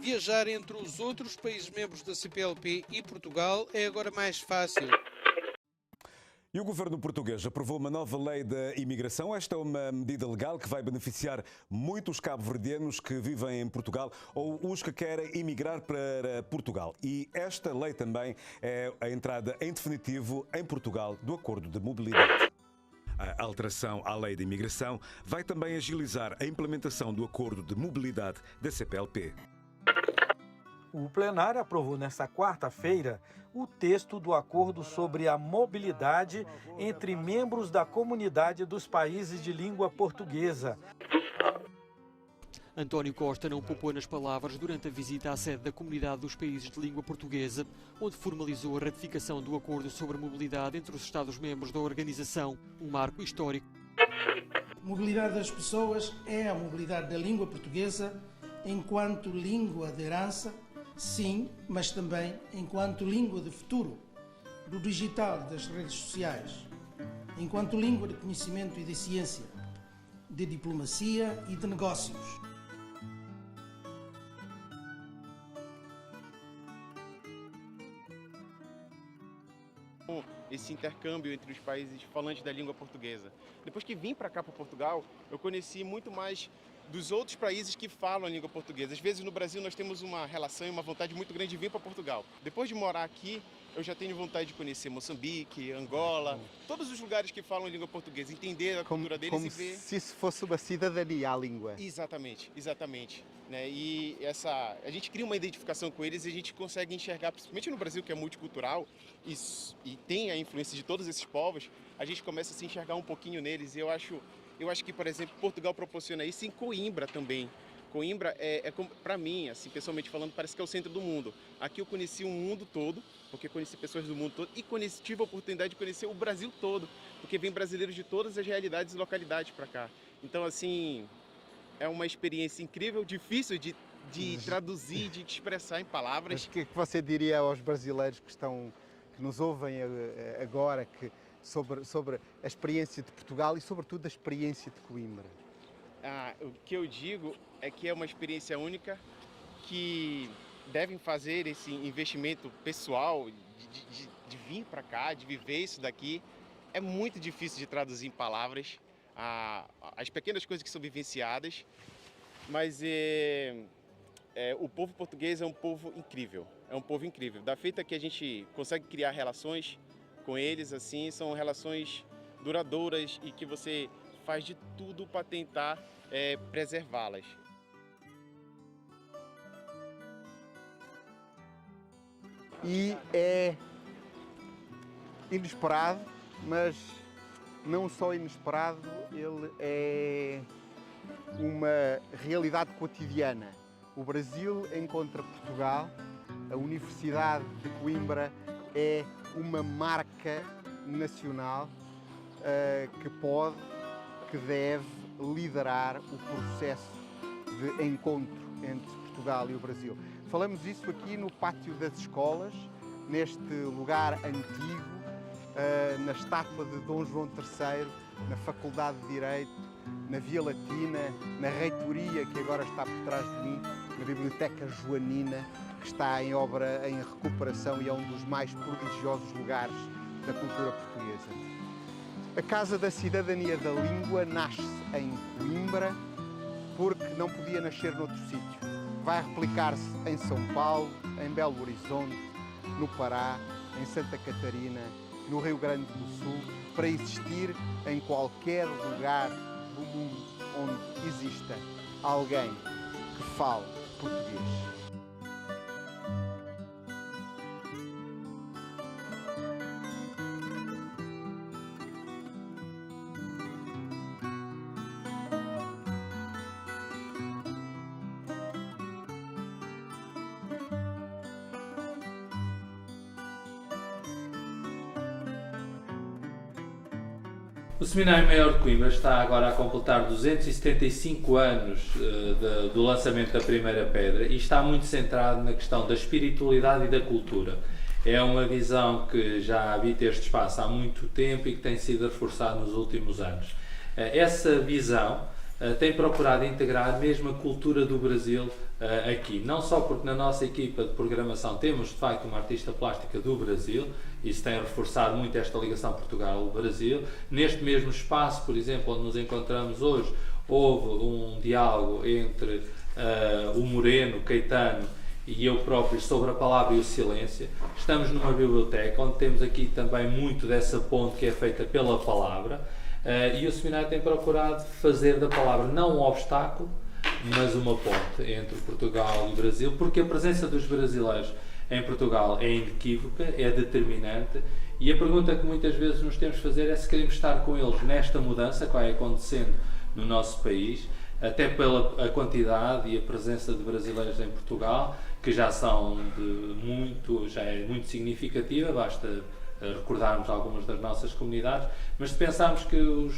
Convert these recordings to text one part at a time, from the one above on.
Viajar entre os outros países membros da CPLP e Portugal é agora mais fácil. E o governo português aprovou uma nova lei da imigração. Esta é uma medida legal que vai beneficiar muitos cabo-verdianos que vivem em Portugal ou os que querem emigrar para Portugal. E esta lei também é a entrada em definitivo em Portugal do Acordo de Mobilidade. A alteração à lei de imigração vai também agilizar a implementação do Acordo de Mobilidade da CPLP. O plenário aprovou nesta quarta-feira o texto do acordo sobre a mobilidade entre membros da comunidade dos países de língua portuguesa. António Costa não poupou nas palavras durante a visita à sede da Comunidade dos Países de Língua Portuguesa, onde formalizou a ratificação do acordo sobre mobilidade entre os Estados-membros da organização, um marco histórico. A mobilidade das pessoas é a mobilidade da língua portuguesa enquanto língua de herança, sim, mas também enquanto língua de futuro, do digital, das redes sociais, enquanto língua de conhecimento e de ciência, de diplomacia e de negócios. Esse intercâmbio entre os países falantes da língua portuguesa. Depois que vim para cá, para Portugal, eu conheci muito mais dos outros países que falam a língua portuguesa. Às vezes no Brasil nós temos uma relação e uma vontade muito grande de vir para Portugal. Depois de morar aqui, eu já tenho vontade de conhecer Moçambique, Angola, todos os lugares que falam a língua portuguesa, entender a cultura deles como e ver... se isso fosse uma cidadania à língua. Exatamente, exatamente. Né? E a gente cria uma identificação com eles e a gente consegue enxergar, principalmente no Brasil, que é multicultural e tem a influência de todos esses povos, a gente começa a se enxergar um pouquinho neles. E eu acho que, por exemplo, Portugal proporciona isso em Coimbra também. Coimbra para mim, assim, pessoalmente falando, parece que é o centro do mundo. Aqui eu conheci o mundo todo, porque conheci pessoas do mundo todo e tive a oportunidade de conhecer o Brasil todo, porque vem brasileiros de todas as realidades e localidades para cá. Então, assim, é uma experiência incrível, difícil de traduzir, de expressar em palavras. Mas o que é que você diria aos brasileiros que nos ouvem agora sobre a experiência de Portugal e, sobretudo, a experiência de Coimbra? O que eu digo é que é uma experiência única, que devem fazer esse investimento pessoal de vir para cá, de viver isso daqui. É muito difícil de traduzir em palavras as pequenas coisas que são vivenciadas, mas o povo português é um povo incrível, Da feita que a gente consegue criar relações com eles, assim, são relações duradouras e que você faz de tudo para tentar preservá-las. E é inesperado, mas não só inesperado, ele é uma realidade cotidiana. O Brasil encontra Portugal, a Universidade de Coimbra é uma marca nacional que deve liderar o processo de encontro entre Portugal e o Brasil. Falamos isso aqui no pátio das escolas, neste lugar antigo, na estátua de Dom João III, na Faculdade de Direito, na Via Latina, na reitoria que agora está por trás de mim, na Biblioteca Joanina, que está em obra em recuperação e é um dos mais prodigiosos lugares da cultura portuguesa. A Casa da Cidadania da Língua nasce em Coimbra porque não podia nascer noutro sítio. Vai replicar-se em São Paulo, em Belo Horizonte, no Pará, em Santa Catarina, no Rio Grande do Sul, para existir em qualquer lugar do mundo onde exista alguém que fale português. O Seminário Maior de Coimbra está agora a completar 275 anos do lançamento da primeira pedra e está muito centrado na questão da espiritualidade e da cultura. É uma visão que já habita este espaço há muito tempo e que tem sido reforçada nos últimos anos. Essa visão tem procurado integrar mesmo a cultura do Brasil aqui, não só porque na nossa equipa de programação temos de facto uma artista plástica do Brasil, isso tem reforçado muito esta ligação Portugal-Brasil. Neste mesmo espaço, por exemplo, onde nos encontramos hoje, houve um diálogo entre o Moreno, Caetano e eu próprio sobre a palavra e o silêncio. Estamos numa biblioteca onde temos aqui também muito dessa ponte que é feita pela palavra, e o seminário tem procurado fazer da palavra não um obstáculo, mas uma ponte entre Portugal e o Brasil, porque a presença dos brasileiros em Portugal é inequívoca, é determinante, e a pergunta que muitas vezes nos temos de fazer é se queremos estar com eles nesta mudança que vai acontecendo no nosso país, até pela a quantidade e a presença de brasileiros em Portugal, que já é muito significativa, basta recordarmos algumas das nossas comunidades, mas se pensarmos que o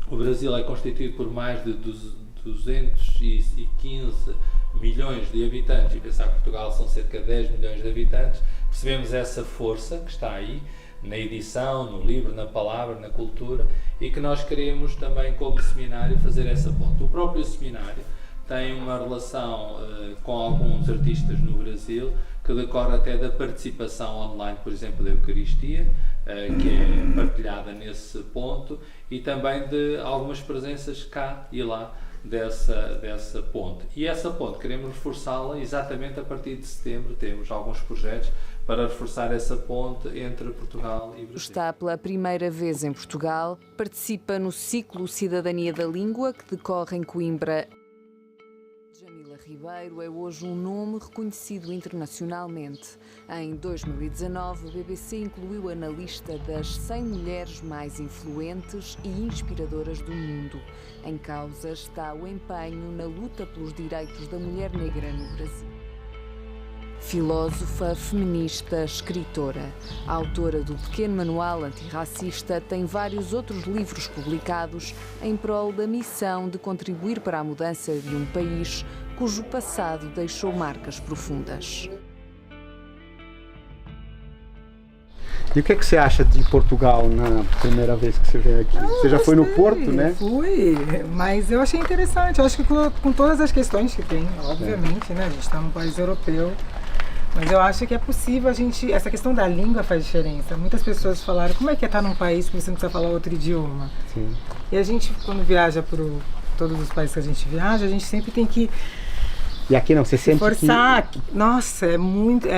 Brasil é constituído por mais de 215 milhões de habitantes, e pensar que Portugal são cerca de 10 milhões de habitantes, percebemos essa força que está aí, na edição, no livro, na palavra, na cultura, e que nós queremos também, como seminário, fazer essa ponte. O próprio seminário tem uma relação com alguns artistas no Brasil, que decorre até da participação online, por exemplo, da Eucaristia, que é partilhada nesse ponto, e também de algumas presenças cá e lá dessa ponte. E essa ponte queremos reforçá-la exatamente a partir de setembro. Temos alguns projetos para reforçar essa ponte entre Portugal e Brasil. Está pela primeira vez em Portugal, participa no ciclo Cidadania da Língua, que decorre em Coimbra. Jamila Ribeiro é hoje um nome reconhecido internacionalmente. Em 2019, a BBC incluiu-a na lista das 100 mulheres mais influentes e inspiradoras do mundo. Em causa está o empenho na luta pelos direitos da mulher negra no Brasil. Filósofa, feminista, escritora. A autora do Pequeno Manual Antirracista tem vários outros livros publicados em prol da missão de contribuir para a mudança de um país cujo passado deixou marcas profundas. E o que é que você acha de Portugal na primeira vez que você veio aqui? Você já foi no Porto, né? Fui, mas eu achei interessante. Eu acho que com todas as questões que tem, obviamente, né? A gente está num país europeu, mas eu acho que é possível essa questão da língua faz diferença. Muitas pessoas falaram, como é que é estar num país que você não precisa falar outro idioma? Sim. E a gente, quando viaja por todos os países que a gente viaja, a gente sempre tem que e aqui não, você sempre forçar. Nossa, é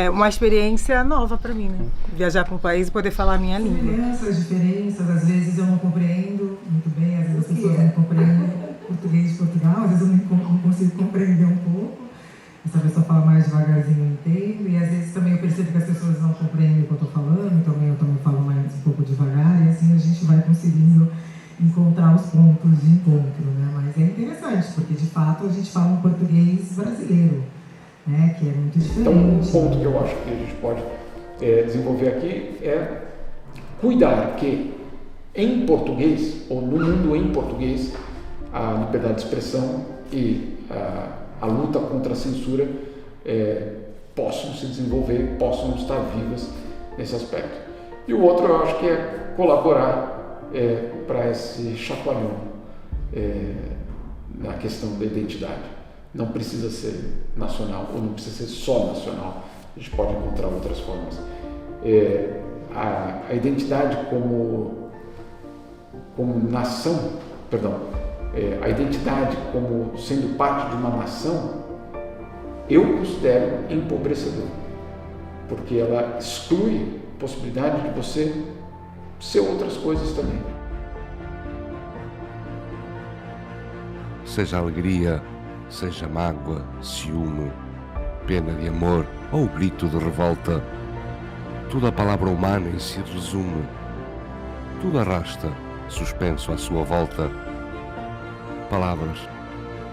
uma experiência nova para mim, né? Viajar para um país e poder falar a minha língua. As diferenças, às vezes eu não compreendo muito bem, às vezes as pessoas não compreendem português de Portugal, às vezes eu não consigo compreender um pouco. Essa pessoa fala mais devagarzinho, eu entendo, e às vezes também eu percebo que as pessoas não compreendem o que eu estou falando, então eu também falo mais um pouco devagar, e assim a gente vai conseguindo encontrar os pontos de encontro, né? Mas é interessante, porque de fato a gente fala um português brasileiro, né? Que é muito diferente. Então, um ponto que eu acho que a gente pode desenvolver aqui é cuidar que em português, ou no mundo em português, a liberdade de expressão e a luta contra a censura possam se desenvolver, possam estar vivas nesse aspecto. E o outro eu acho que é colaborar para esse chacoalhão na questão da identidade. Não precisa ser nacional, ou não precisa ser só nacional, a gente pode encontrar outras formas. A identidade como nação, a identidade como sendo parte de uma nação, eu considero empobrecedor, porque ela exclui a possibilidade de você ser outras coisas também. Seja alegria, seja mágoa, ciúme, pena de amor ou grito de revolta, toda a palavra humana em si resume, tudo arrasta, suspenso à sua volta. Palavras,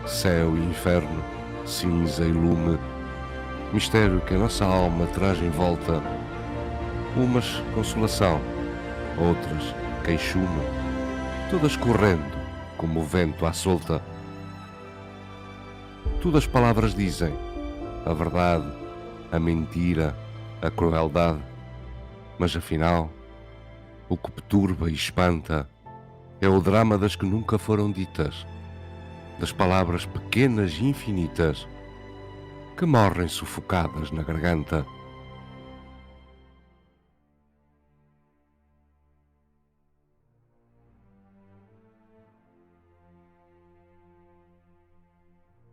céu e inferno, cinza e lume, mistério que a nossa alma traz em volta, umas consolação, outras queixume, todas correndo como o vento à solta. Todas as palavras dizem a verdade, a mentira, a crueldade, mas afinal, o que perturba e espanta é o drama das que nunca foram ditas, das palavras pequenas e infinitas que morrem sufocadas na garganta.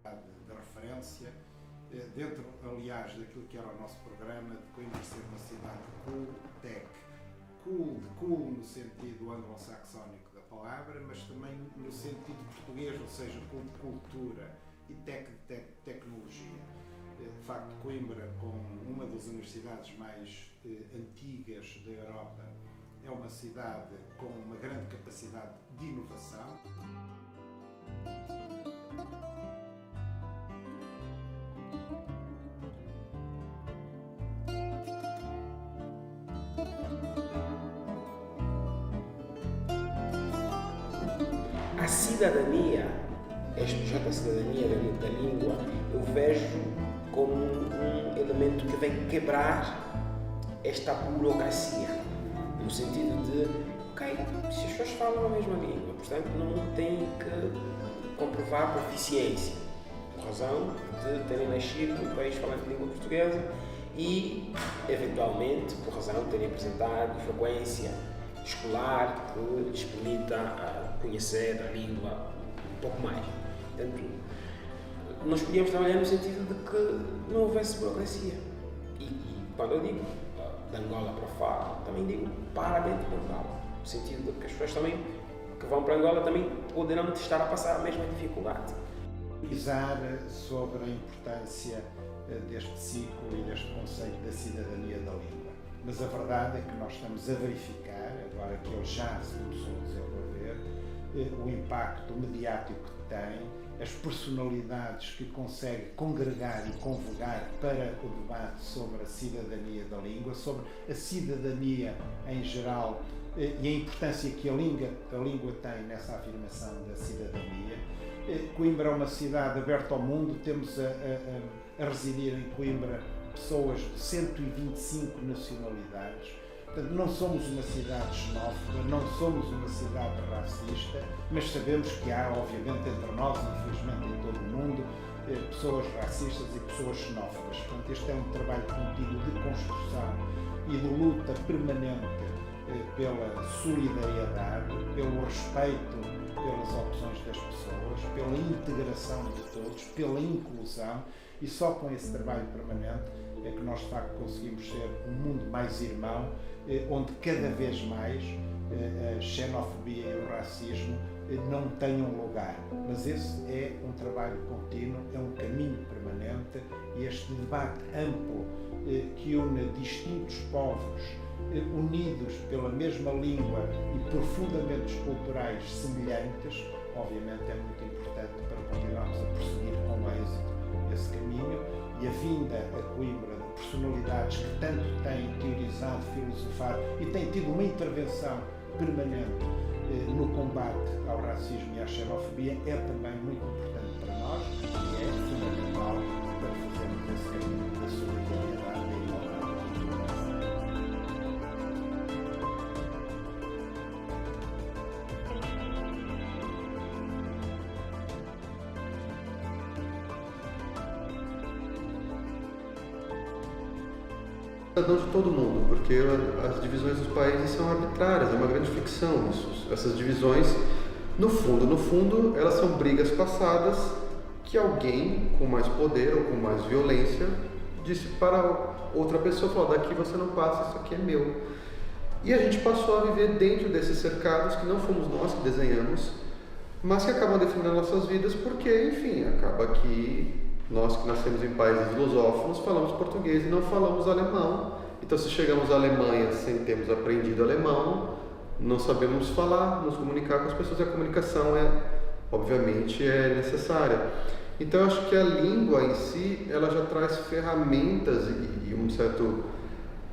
De referência, dentro, aliás, daquilo que era o nosso programa de Coimbra ser uma cidade cool-tech. Cool no sentido anglo-saxónico da palavra, mas também no sentido português, ou seja, cool de cultura e tecnologia. De facto, Coimbra, com uma das universidades mais antigas da Europa, é uma cidade com uma grande capacidade de inovação. A cidadania, este projeto da cidadania da língua, eu vejo como um elemento que vem quebrar esta burocracia, no sentido de, ok, se as pessoas falam a mesma língua, portanto não têm que comprovar proficiência, por razão de terem nascido num país falante de língua portuguesa e, eventualmente, por razão de terem apresentado frequência escolar que lhes permita conhecer a língua um pouco mais. Portanto, nós podíamos trabalhar no sentido de que não houvesse burocracia. E quando eu digo de Angola para fora, também digo para dentro de Angola. No sentido de que as pessoas também que vão para Angola também poderão estar a passar a mesma dificuldade. Pesquisar sobre a importância deste ciclo e deste conceito da cidadania da língua. Mas a verdade é que nós estamos a verificar, agora que ele já se começou a desenvolver, o impacto mediático que tem, as personalidades que consegue congregar e convocar para o debate sobre a cidadania da língua, sobre a cidadania em geral e a importância que a língua tem nessa afirmação da cidadania. Coimbra é uma cidade aberta ao mundo, temos a residir em Coimbra pessoas de 125 nacionalidades. Portanto, não somos uma cidade xenófoba, não somos uma cidade racista, mas sabemos que há, obviamente, entre nós, infelizmente em todo o mundo, pessoas racistas e pessoas xenófobas. Portanto, este é um trabalho contínuo de construção e de luta permanente pela solidariedade, pelo respeito pelas opções das pessoas, pela integração de todos, pela inclusão, e só com esse trabalho permanente é que nós de facto conseguimos ser um mundo mais irmão, onde cada vez mais a xenofobia e o racismo não tenham lugar. Mas esse é um trabalho contínuo, é um caminho permanente, e este debate amplo que une distintos povos unidos pela mesma língua e por fundamentos culturais semelhantes, obviamente é muito importante para continuarmos a prosseguir com êxito esse caminho. E a vinda a Coimbra de personalidades que tanto têm teorizado, filosofado e têm tido uma intervenção permanente no combate ao racismo e à xenofobia é também muito importante para nós e é fundamental para fazermos esse caminho da solidariedade e da igualdade. Cidadãos de todo mundo, porque as divisões dos países são arbitrárias, é uma grande ficção isso. Essas divisões, no fundo, elas são brigas passadas que alguém com mais poder ou com mais violência disse para outra pessoa, falou, daqui você não passa, isso aqui é meu. E a gente passou a viver dentro desses cercados que não fomos nós que desenhamos, mas que acabam definindo nossas vidas porque, enfim, acaba que nós que nascemos em países lusófonos falamos português e não falamos alemão. Então, se chegamos à Alemanha sem termos aprendido alemão, não sabemos falar, nos comunicar com as pessoas. E a comunicação obviamente, é necessária. Então, eu acho que a língua em si, ela já traz ferramentas e um certo,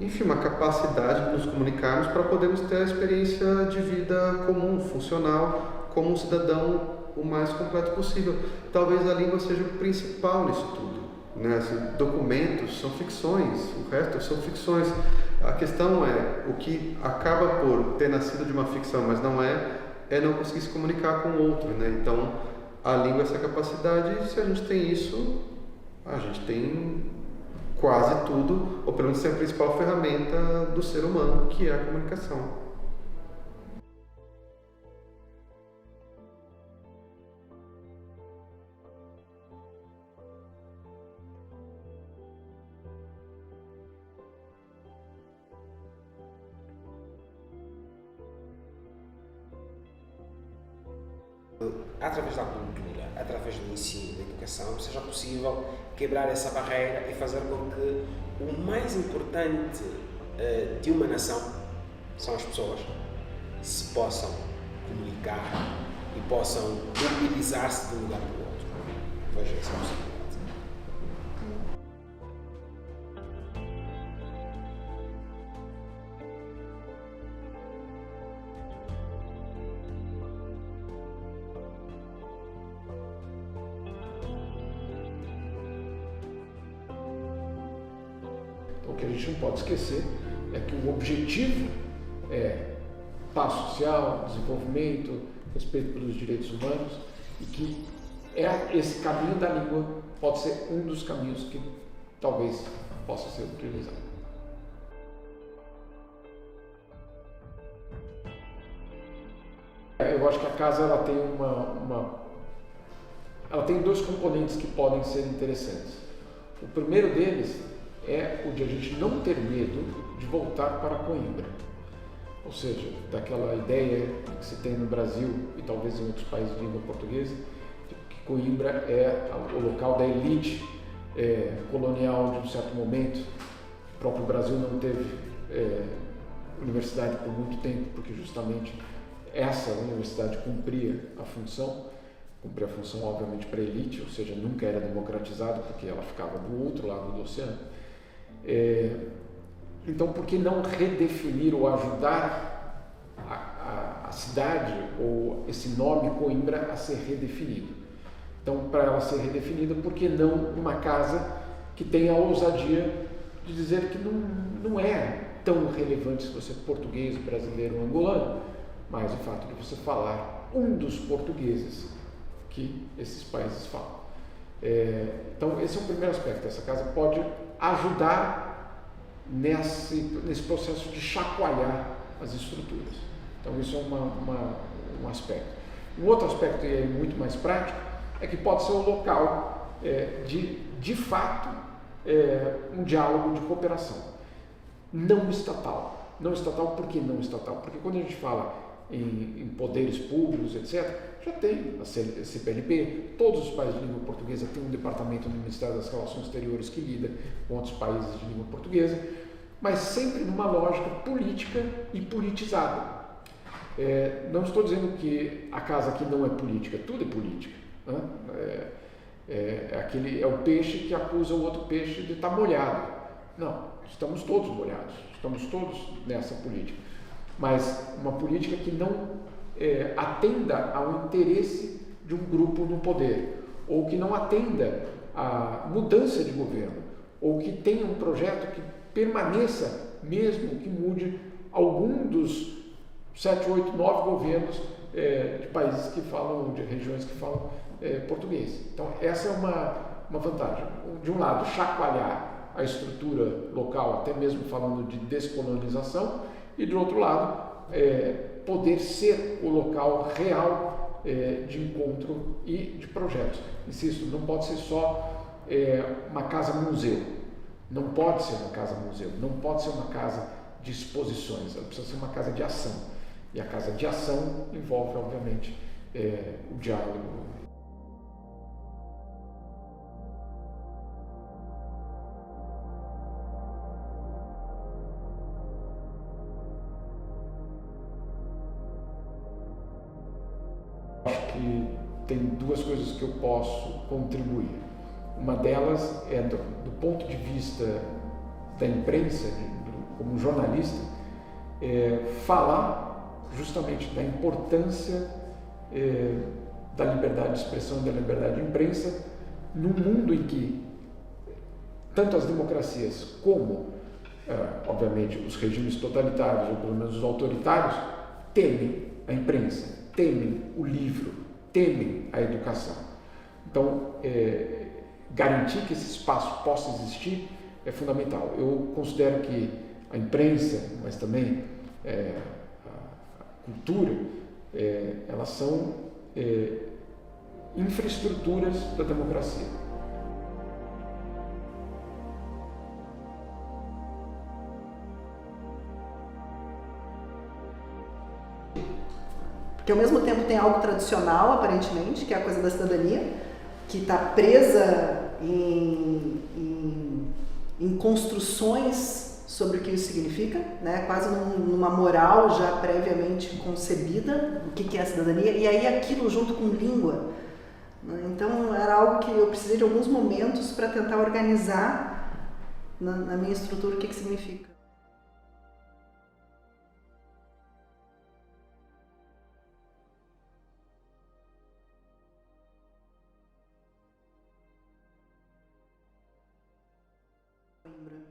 enfim, uma capacidade de nos comunicarmos para podermos ter a experiência de vida comum, funcional, como um cidadão o mais completo possível. Talvez a língua seja o principal nisso tudo, né? Assim, documentos são ficções, o resto são ficções. A questão é, o que acaba por ter nascido de uma ficção, mas não é não conseguir se comunicar com o outro, né? Então, a língua essa capacidade, e se a gente tem isso, a gente tem quase tudo, ou pelo menos é a principal ferramenta do ser humano, que é a comunicação. Através da cultura, através do ensino, da educação, seja possível quebrar essa barreira e fazer com que o mais importante de uma nação são as pessoas, se possam comunicar e possam mobilizar-se de um lugar para o outro. Veja essa possibilidade. O que a gente não pode esquecer é que o objetivo é paz social, desenvolvimento, respeito pelos direitos humanos, e que esse caminho da língua pode ser um dos caminhos que talvez possa ser utilizado. Eu acho que a casa ela tem ela tem dois componentes que podem ser interessantes. O primeiro deles é o de a gente não ter medo de voltar para Coimbra. Ou seja, daquela ideia que se tem no Brasil e talvez em outros países de língua portuguesa, de que Coimbra é o local da elite colonial de um certo momento. O próprio Brasil não teve universidade por muito tempo, porque justamente essa universidade cumpria a função obviamente para a elite, ou seja, nunca era democratizada, porque ela ficava do outro lado do oceano. Então, por que não redefinir ou ajudar a cidade ou esse nome Coimbra a ser redefinido? Então, para ela ser redefinida, por que não uma casa que tenha a ousadia de dizer que não é tão relevante se você é português, brasileiro ou angolano, mas o fato de você falar um dos portugueses que esses países falam. Então, esse é o primeiro aspecto. Essa casa pode ajudar nesse processo de chacoalhar as estruturas. Então, isso é um aspecto. Um outro aspecto, e é muito mais prático, é que pode ser um local de fato, um diálogo de cooperação. Não estatal. Não estatal, por que não estatal? Porque quando a gente fala em poderes públicos, etc., já tem a CPLP, todos os países de língua portuguesa têm um departamento no Ministério das Relações Exteriores que lida com outros países de língua portuguesa, mas sempre numa lógica política e politizada. Não estou dizendo que a casa aqui não é política, tudo é política. Né? É o peixe que acusa o outro peixe de estar molhado. Não, estamos todos molhados, estamos todos nessa política. Mas uma política que não atenda ao interesse de um grupo no poder, ou que não atenda à mudança de governo, ou que tenha um projeto que permaneça, mesmo que mude algum dos 7, 8, 9 governos de países que falam, de regiões que falam português. Então, essa é uma vantagem. De um lado, chacoalhar a estrutura local, até mesmo falando de descolonização, e do outro lado, poder ser o local real de encontro e de projetos. Insisto, não pode ser só uma casa-museu, não pode ser uma casa-museu, não pode ser uma casa de exposições, ela precisa ser uma casa de ação. E a casa de ação envolve, obviamente, o diálogo. Acho que tem duas coisas que eu posso contribuir. Uma delas é do ponto de vista da imprensa, como jornalista, falar justamente da importância da liberdade de expressão e da liberdade de imprensa num mundo em que tanto as democracias como, obviamente, os regimes totalitários, ou pelo menos os autoritários, temem a imprensa, temem o livro, temem a educação. Então, garantir que esse espaço possa existir é fundamental. Eu considero que a imprensa, mas também a cultura, elas são infraestruturas da democracia. Porque ao mesmo tempo tem algo tradicional, aparentemente, que é a coisa da cidadania, que está presa em construções sobre o que isso significa, né? Quase numa moral já previamente concebida, o que é a cidadania, e aí aquilo junto com língua. Então era algo que eu precisei de alguns momentos para tentar organizar na minha estrutura o que significa.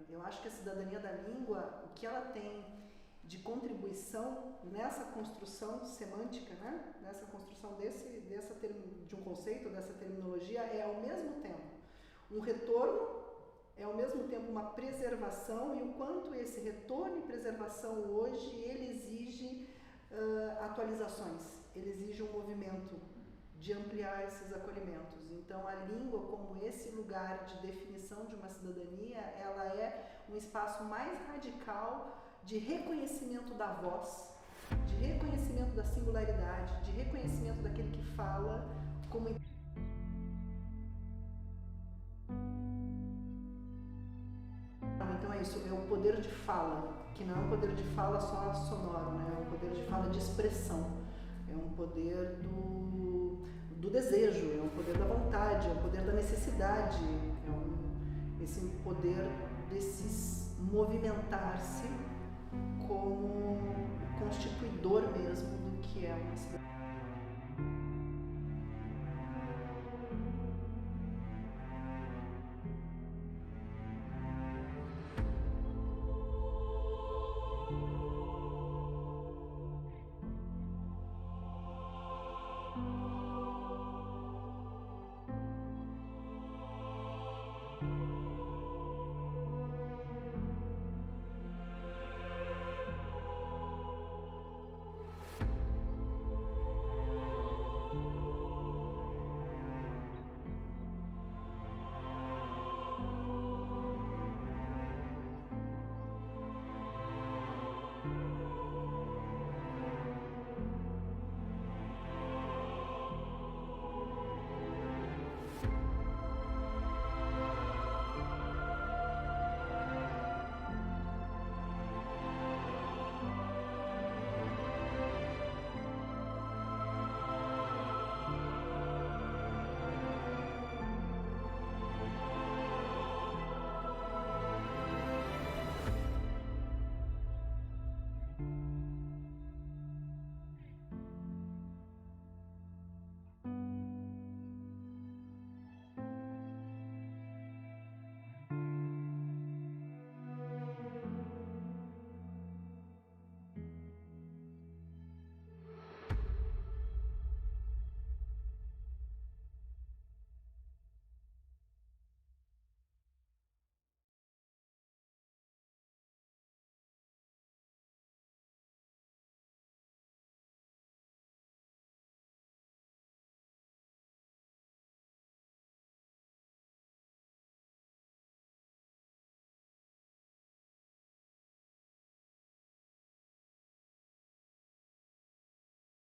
Eu acho que a cidadania da língua, o que ela tem de contribuição nessa construção semântica, né? Nessa construção de um conceito, dessa terminologia, é ao mesmo tempo um retorno, é ao mesmo tempo uma preservação, e o quanto esse retorno e preservação hoje, ele exige atualizações, ele exige um movimento de ampliar esses acolhimentos. Então, a língua, como esse lugar de definição de uma cidadania, ela é um espaço mais radical de reconhecimento da voz, de reconhecimento da singularidade, de reconhecimento daquele que fala como... Então é isso, é o poder de fala, que não é um poder de fala só sonoro, né? É um poder de fala de expressão, é um poder do desejo, é um poder da vontade, é um poder da necessidade, esse poder desses movimentar-se como constituidor mesmo do que é uma cidade.